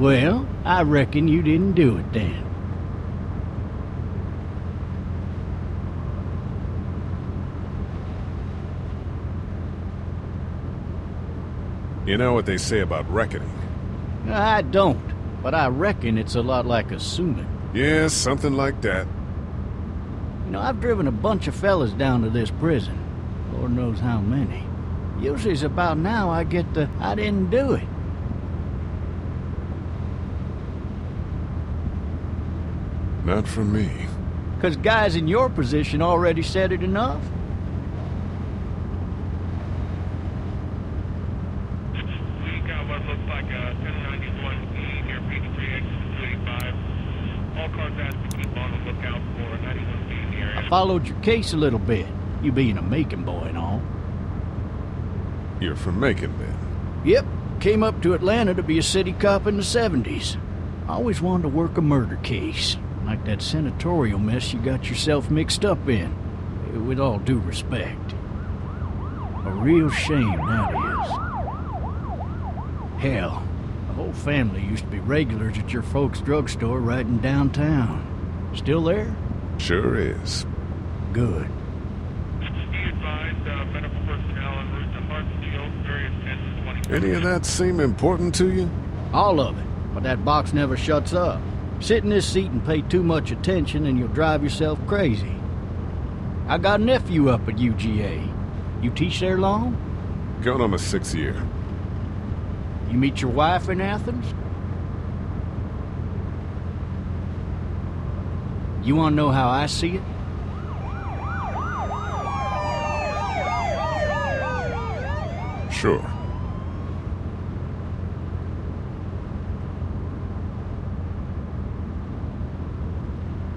Well, I reckon you didn't do it then. You know what they say about reckoning? I don't, but I reckon it's a lot like assuming. Yeah, something like that. You know, I've driven a bunch of fellas down to this prison. Lord knows how many. Usually it's about now I get the, I didn't do it. Not for me. 'Cause guys in your position already said it enough. We got what looks like a 1091E near Peachtree exit 285. All cars asked to keep on the lookout for a 91B in the area. I followed your case a little bit, you being a Macon boy and all. You're from Macon, then? Yep, came up to Atlanta to be a city cop in the 70s. I always wanted to work a murder case, like that senatorial mess you got yourself mixed up in. With all due respect. A real shame, that is. Hell, the whole family used to be regulars at your folks' drugstore right in downtown. Still there? Sure is. Good. Be advised, medical personnel en route to Hartsfield, various 10 20. Any of that seem important to you? All of it, but that box never shuts up. Sit in this seat and pay too much attention and you'll drive yourself crazy. I got a nephew up at UGA. You teach there long? Going on my 6th year. You meet your wife in Athens? You want to know how I see it? Sure.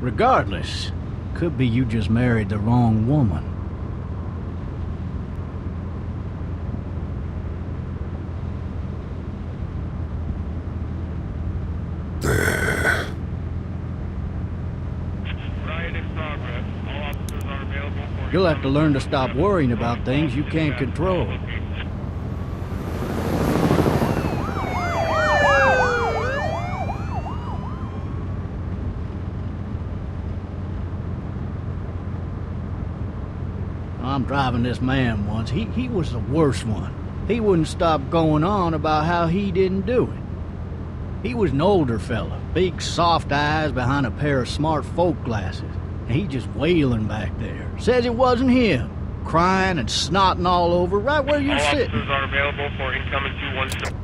Regardless, could be you just married the wrong woman. Riot in progress. All officers are available for... You'll have to learn to stop worrying about things you can't control. I'm driving this man once. He was the worst one. He wouldn't stop going on about how he didn't do it. He was an older fella, big soft eyes behind a pair of smart folk glasses. And he just wailing back there. Says it wasn't him. Crying and snotting all over right where you're All sitting. officers are available for incoming 217.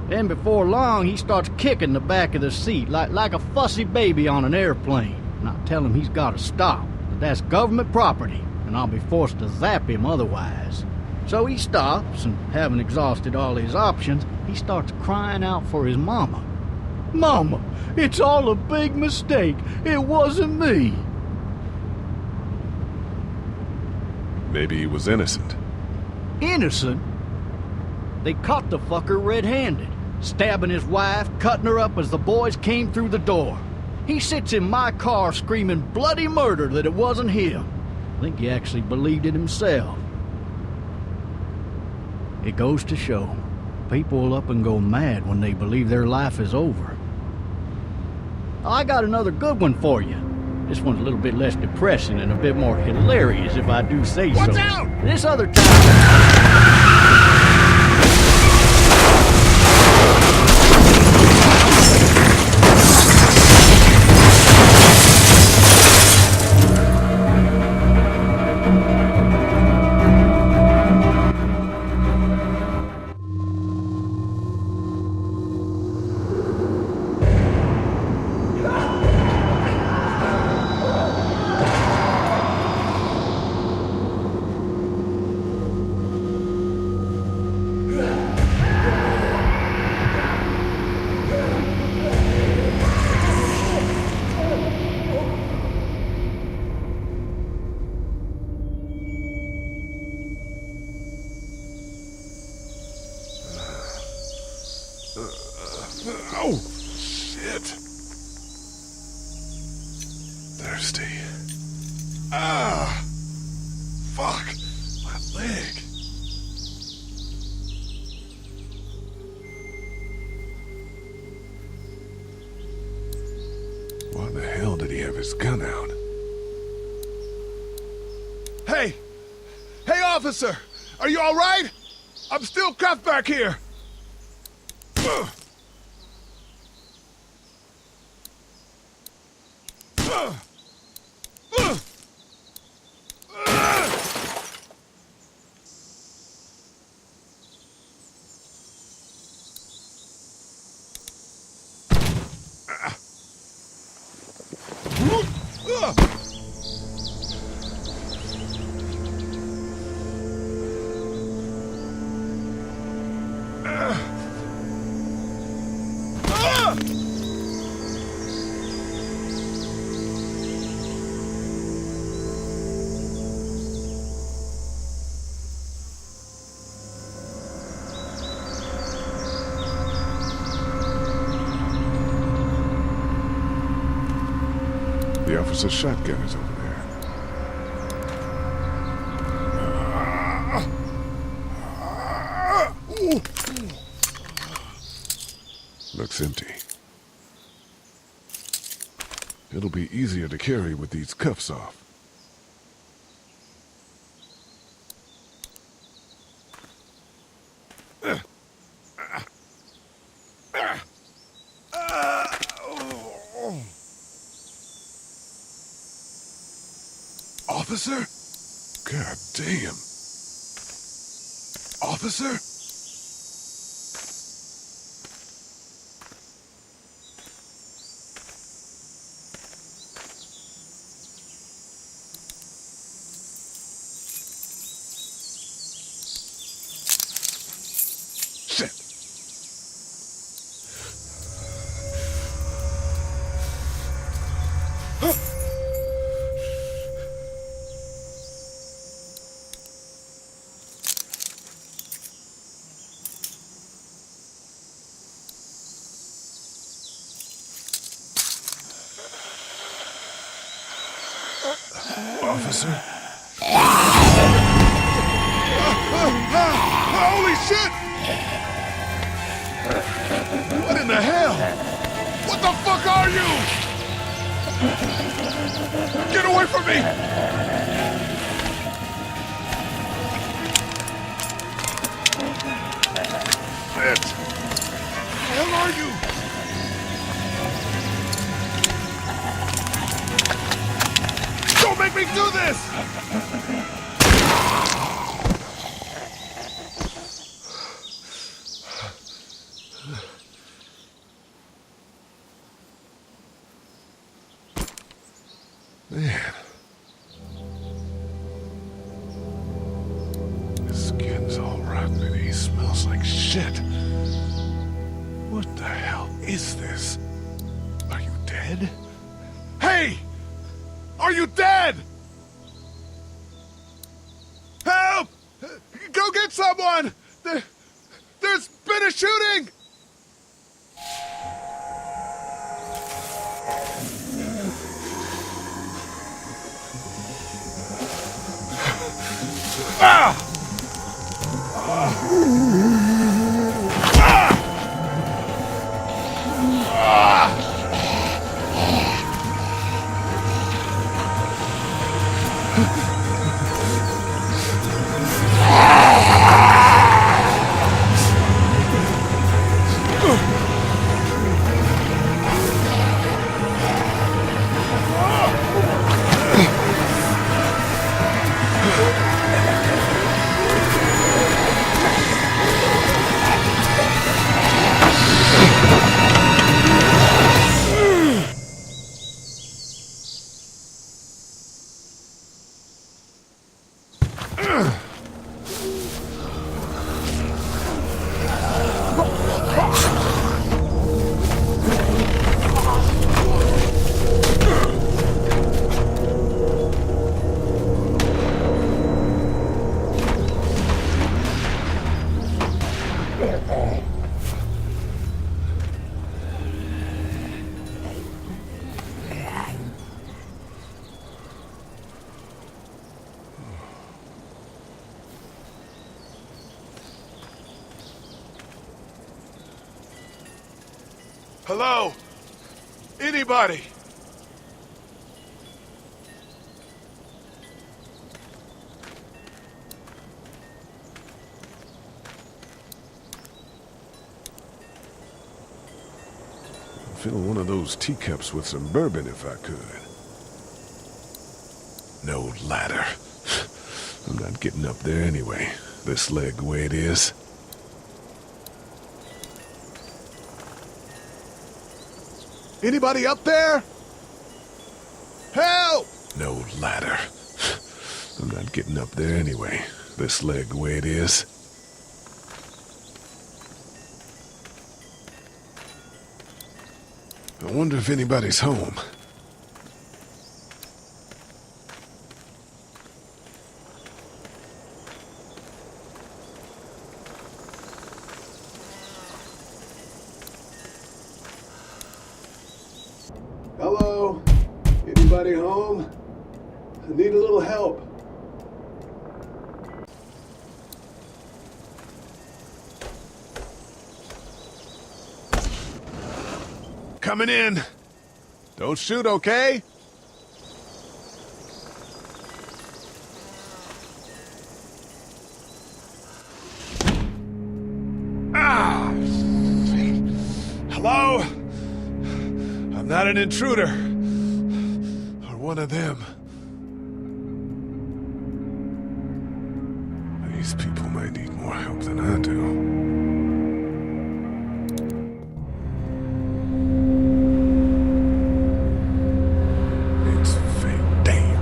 Then before long, he starts kicking the back of the seat like a fussy baby on an airplane. And I tell him he's got to stop, that that's government property, and I'll be forced to zap him otherwise. So he stops, and having exhausted all his options, he starts crying out for his mama. Mama, it's all a big mistake. It wasn't me. Maybe he was innocent. Innocent? They caught the fucker red-handed, stabbing his wife, cutting her up as the boys came through the door. He sits in my car screaming bloody murder that it wasn't him. I think he actually believed it himself. It goes to show, people will up and go mad when they believe their life is over. I got another good one for you. This one's a little bit less depressing and a bit more hilarious, if I do say so. Watch out! This other time... Oh, shit. Thirsty. Ah! Fuck! My leg. his gun out. Hey! Hey, officer! Are you all right? I'm still cuffed back here! The officer's shotgun is over there. Looks empty. It'll be easier to carry with these cuffs off. Officer? God damn. Officer? Shit. Officer? Holy shit! What in the hell? What the fuck are you? Get away from me! Shit! What the hell are you? Don't make me do this! Man. His skin's all rotten and he smells like shit. What the hell is this? Are you dead? Hey! Are you dead? Help! Go get someone! There's been a shooting! Ah! Hello? Anybody? fill one of those teacups with some bourbon if I could. No ladder. I'm not getting up there anyway. This leg the way it is. Anybody up there? Help! No ladder. I'm not getting up there anyway. This leg the way it is. I wonder if anybody's home. Hello? Anybody home? I need a little help. Coming in. Don't shoot, okay? Ah! Hello? I'm not an intruder. Or one of them. These people might need more help than I do. It's fake. Damn.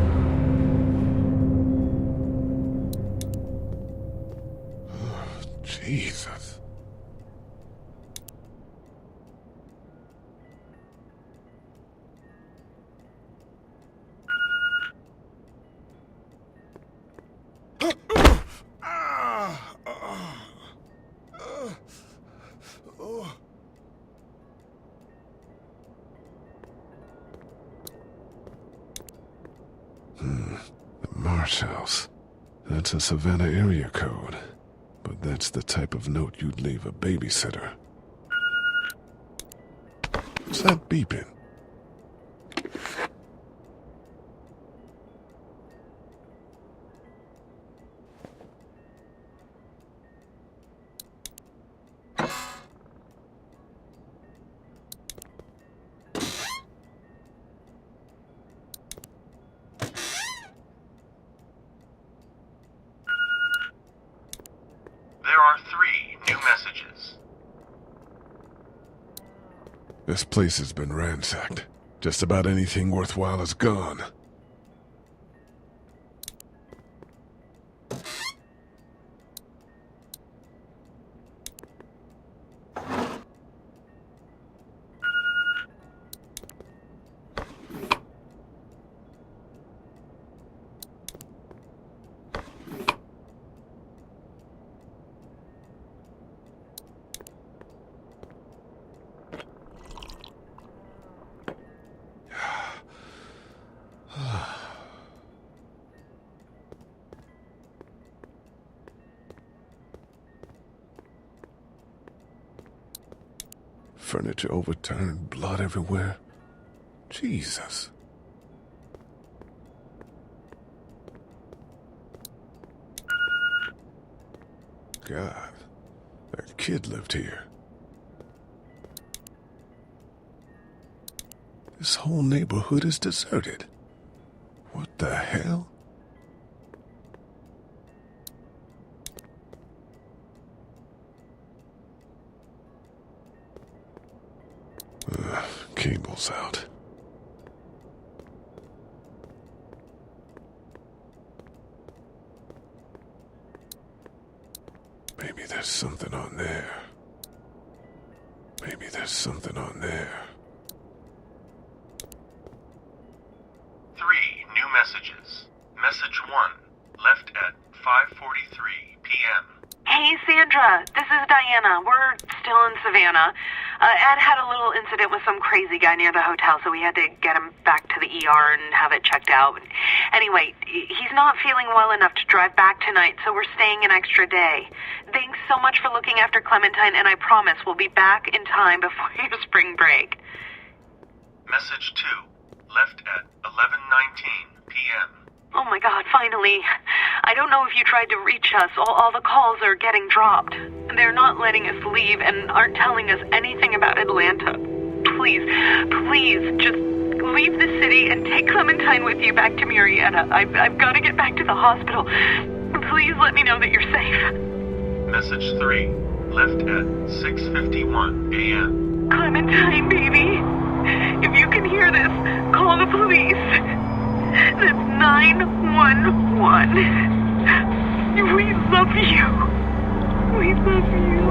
Oh, Jesus. The Marsh House. That's a Savannah area code. But that's the type of note you'd leave a babysitter. What's that beeping? There are 3 new messages. This place has been ransacked. Just about anything worthwhile is gone. Furniture overturned, blood everywhere. Jesus. God, that kid lived here. This whole neighborhood is deserted. What the hell? Cable's out. Maybe there's something on there. Maybe there's something on there. 3 new messages. Message 1, left at 5:43 p.m. Hey, Sandra. This is Diana. We're still in Savannah. Ed had a little incident with some crazy guy near the hotel, so we had to get him back to the ER and have it checked out. Anyway, he's not feeling well enough to drive back tonight, so we're staying an extra day. Thanks so much for looking after Clementine, and I promise we'll be back in time before your spring break. Message 2, left at 11:19 p.m. Oh my God, finally. I don't know if you tried to reach us. All the calls are getting dropped. They're not letting us leave and aren't telling us anything about Atlanta. please, just leave the city and take Clementine with you back to Marietta. I've got to get back to the hospital. Please let me know that you're safe. Message 3, left at 6:51 a.m. Clementine, baby. If you can hear this, call the police. That's 911. We love you. We love you.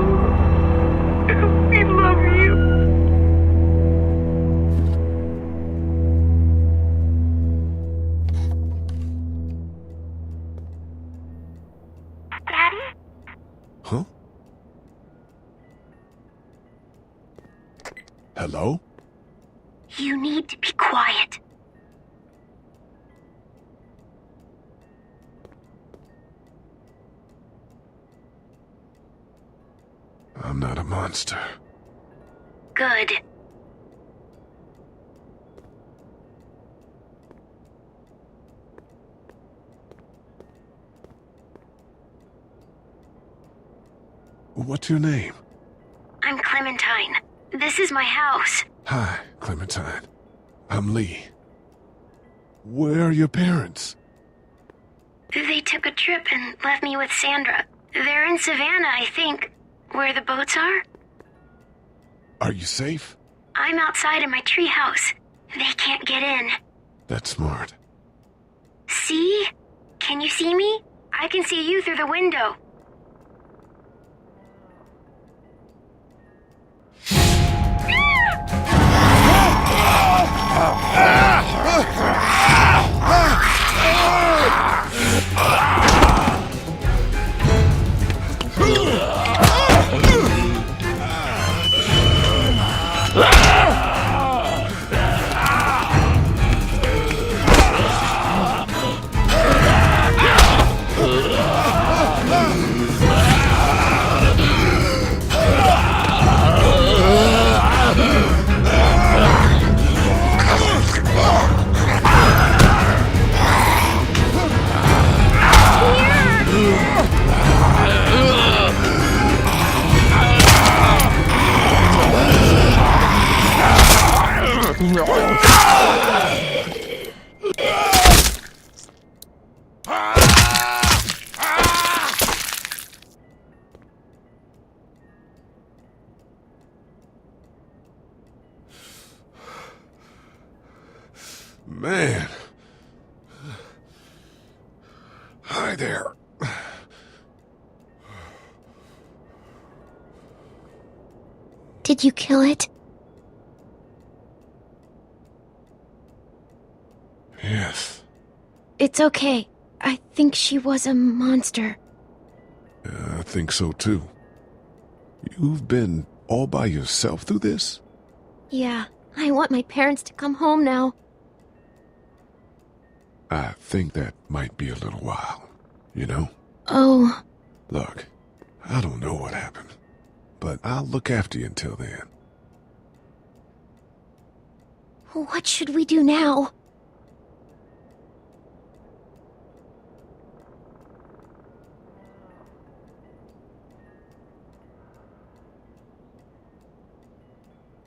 We love you. Daddy? Huh? Hello? You need to be quiet. I'm not a monster. Good. What's your name? I'm Clementine. This is my house. Hi, Clementine. I'm Lee. Where are your parents? They took a trip and left me with Sandra. They're in Savannah, I think. Where the boats are? Are you safe? I'm outside in my treehouse. They can't get in. That's smart. See? Can you see me? I can see you through the window. Man. Hi there. Did you kill it? Yes. It's okay. I think she was a monster. I think so too. You've been all by yourself through this? Yeah, I want my parents to come home now. I think that might be a little while, you know? Oh. Look, I don't know what happened, but I'll look after you until then. What should we do now?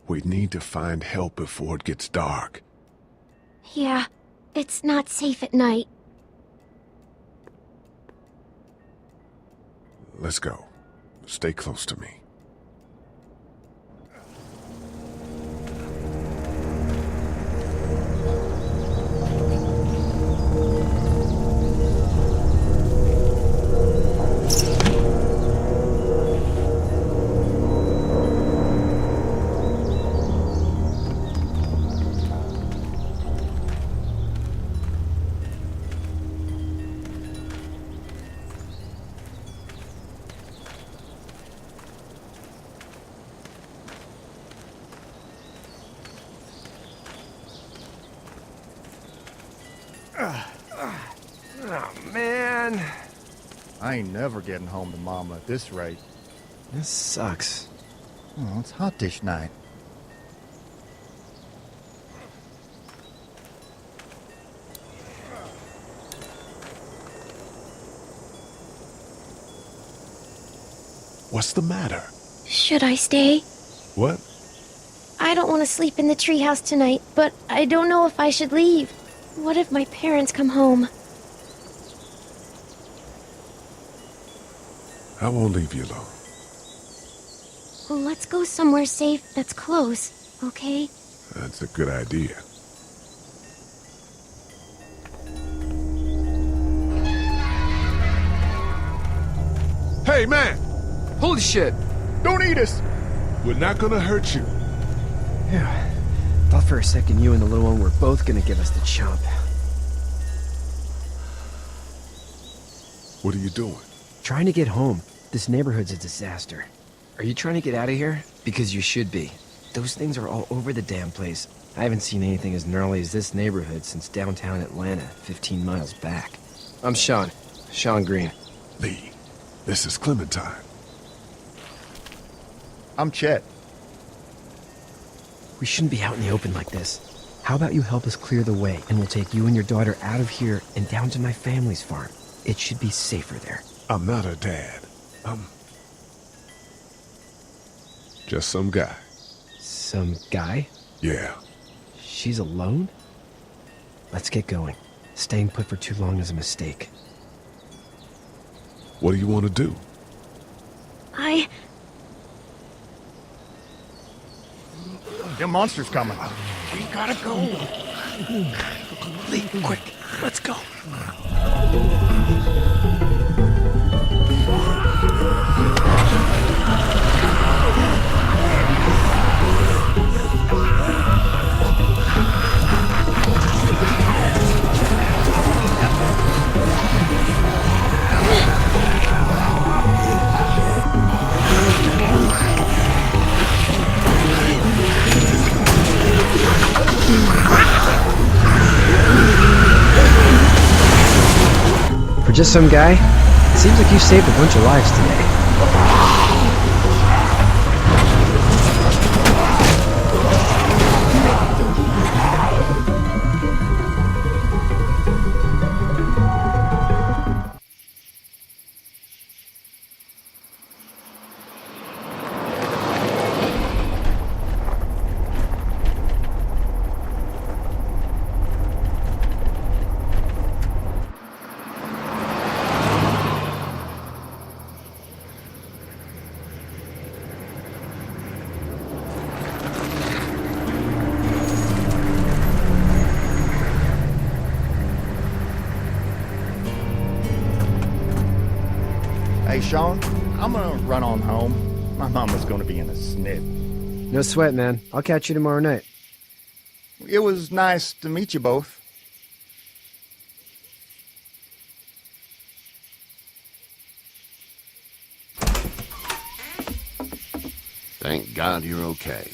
We need to find help before it gets dark. Yeah, it's not safe at night. Let's go. Stay close to me. Oh, man. I ain't never getting home to Mama at this rate. This sucks. Oh, it's hot dish night. What's the matter? Should I stay? What? I don't want to sleep in the treehouse tonight, but I don't know if I should leave. What if my parents come home? I won't leave you alone. Well, let's go somewhere safe that's close, okay? That's a good idea. Hey, man! Holy shit! Don't eat us! We're not gonna hurt you. Yeah. Thought for a second you and the little one were both gonna give us the chomp. What are you doing? Trying to get home. This neighborhood's a disaster. Are you trying to get out of here? Because you should be. Those things are all over the damn place. I haven't seen anything as gnarly as this neighborhood since downtown Atlanta, 15 miles back. I'm Sean. Sean Green. Lee, this is Clementine. I'm Chet. We shouldn't be out in the open like this. How about you help us clear the way, and we'll take you and your daughter out of here and down to my family's farm. It should be safer there. I'm not her dad. I'm just some guy. Some guy? Yeah. She's alone? Let's get going. Staying put for too long is a mistake. What do you want to do? Them monsters coming. We gotta go. Lee, quick, let's go. For just some guy, it seems like you saved a bunch of lives today. Hey, Sean, I'm gonna run on home. My mama's gonna be in a snit. No sweat, man. I'll catch you tomorrow night. It was nice to meet you both. Thank God you're okay.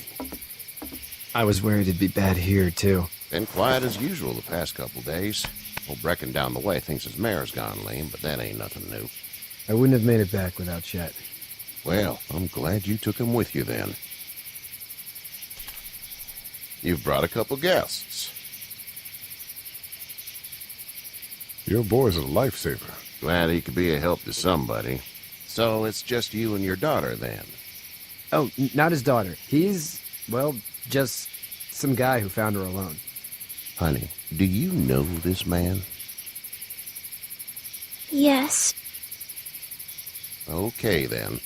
I was worried it'd be bad here, too. Been quiet as usual the past couple days. Old Brecken down the way thinks his mare's gone lame, but that ain't nothing new. I wouldn't have made it back without Chet. Well, I'm glad you took him with you then. You've brought a couple guests. Your boy's a lifesaver. Glad he could be a help to somebody. So it's just you and your daughter then? Oh, not his daughter. He's, well, just some guy who found her alone. Honey, do you know this man? Yes. Okay, then.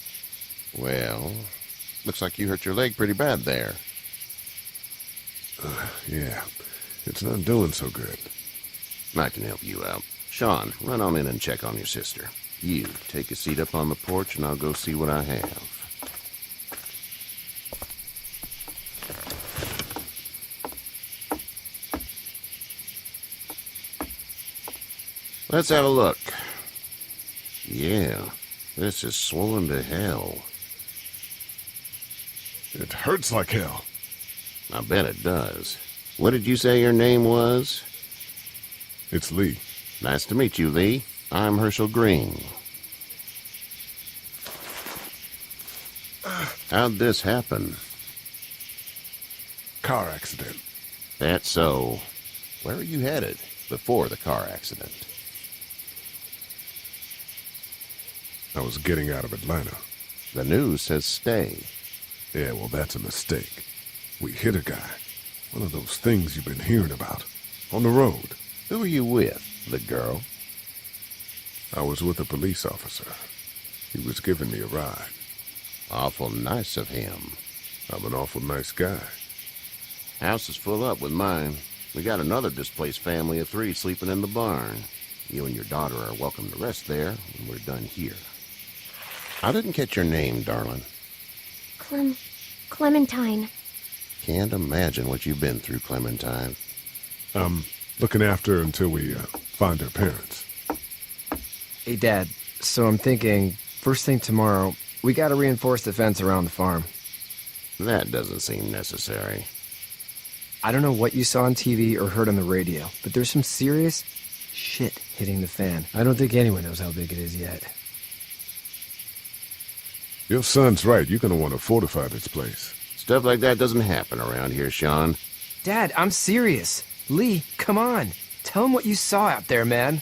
Well, looks like you hurt your leg pretty bad there. Yeah, it's not doing so good. I can help you out. Sean, run on in and check on your sister. You, take a seat up on the porch and I'll go see what I have. Let's have a look. Yeah, this is swollen to hell. It hurts like hell. I bet it does. What did you say your name was? It's Lee. Nice to meet you, Lee. I'm Herschel Green. How'd this happen? Car accident. That's so. Where were you headed before the car accident? I was getting out of Atlanta. The news says stay. Yeah, well, that's a mistake. We hit a guy. One of those things you've been hearing about. On the road. Who were you with? The girl? I was with a police officer. He was giving me a ride. Awful nice of him. I'm an awful nice guy. House is full up with mine. We got another displaced family of 3 sleeping in the barn. You and your daughter are welcome to rest there when we're done here. I didn't catch your name, darling. Clementine. Can't imagine what you've been through, Clementine. I'm looking after her until we find her parents. Hey, Dad, so I'm thinking, first thing tomorrow, we gotta reinforce the fence around the farm. That doesn't seem necessary. I don't know what you saw on TV or heard on the radio, but there's some serious shit hitting the fan. I don't think anyone knows how big it is yet. Your son's right. You're gonna want to fortify this place. Stuff like that doesn't happen around here, Sean. Dad, I'm serious. Lee, come on. Tell him what you saw out there, man.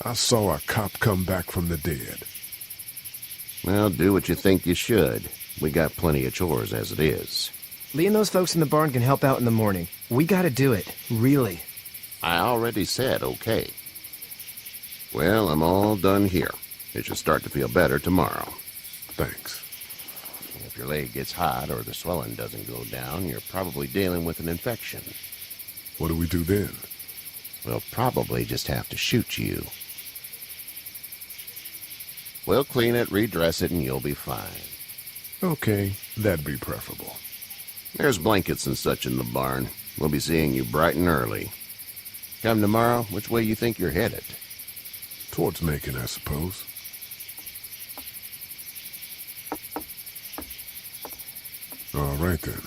I saw a cop come back from the dead. Well, do what you think you should. We got plenty of chores as it is. Lee and those folks in the barn can help out in the morning. We gotta do it. Really. I already said okay. Well, I'm all done here. You should start to feel better tomorrow. Thanks. If your leg gets hot or the swelling doesn't go down, you're probably dealing with an infection. What do we do then? We'll probably just have to shoot you. We'll clean it, redress it, and you'll be fine. Okay, that'd be preferable. There's blankets and such in the barn. We'll be seeing you bright and early. Come tomorrow, which way you think you're headed? Towards Macon, I suppose. All right, then.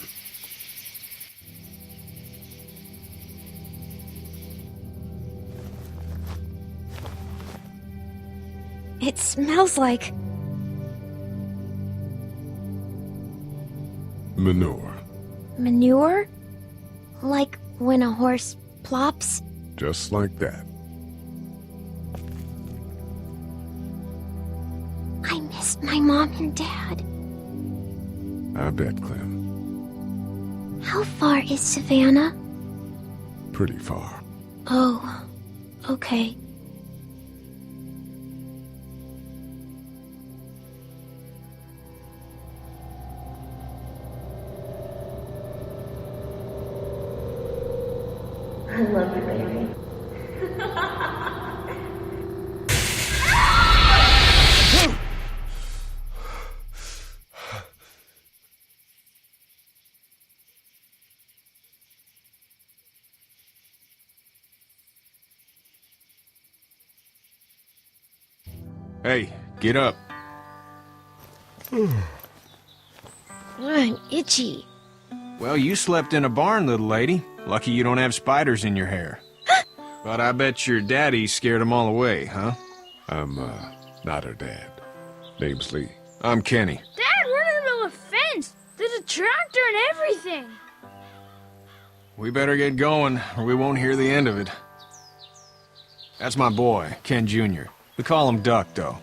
It smells like... Manure. manure? Like when a horse plops? Just like that. I missed my mom and dad. I bet, Clem. How far is Savannah? Pretty far. Oh, okay. I love you, baby. Hey, get up. I'm itchy. Well, you slept in a barn, little lady. Lucky you don't have spiders in your hair. But I bet your daddy scared them all away, huh? I'm, not her dad. Name's Lee. I'm Kenny. Dad, we're in the middle of a fence. There's a tractor and everything. We better get going, or we won't hear the end of it. That's my boy, Ken Jr. We call him Duck, though.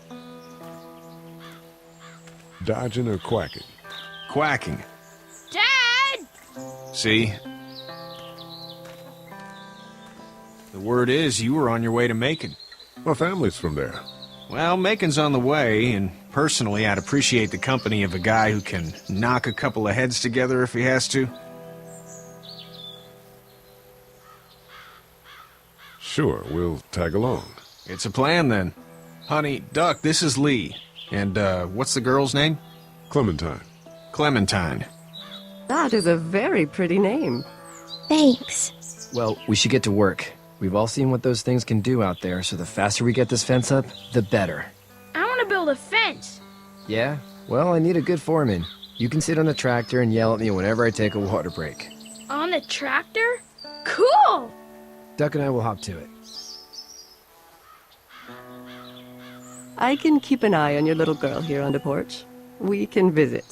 Dodging or quacking? Quacking. Dad! See? The word is you were on your way to Macon. My family's from there. Well, Macon's on the way, and personally, I'd appreciate the company of a guy who can knock a couple of heads together if he has to. Sure, we'll tag along. It's a plan, then. Honey, Duck, this is Lee. And, what's the girl's name? Clementine. Clementine. That is a very pretty name. Thanks. Well, we should get to work. We've all seen what those things can do out there, so the faster we get this fence up, the better. I want to build a fence. Yeah? Well, I need a good foreman. You can sit on the tractor and yell at me whenever I take a water break. On the tractor? Cool! Duck and I will hop to it. I can keep an eye on your little girl here on the porch. We can visit.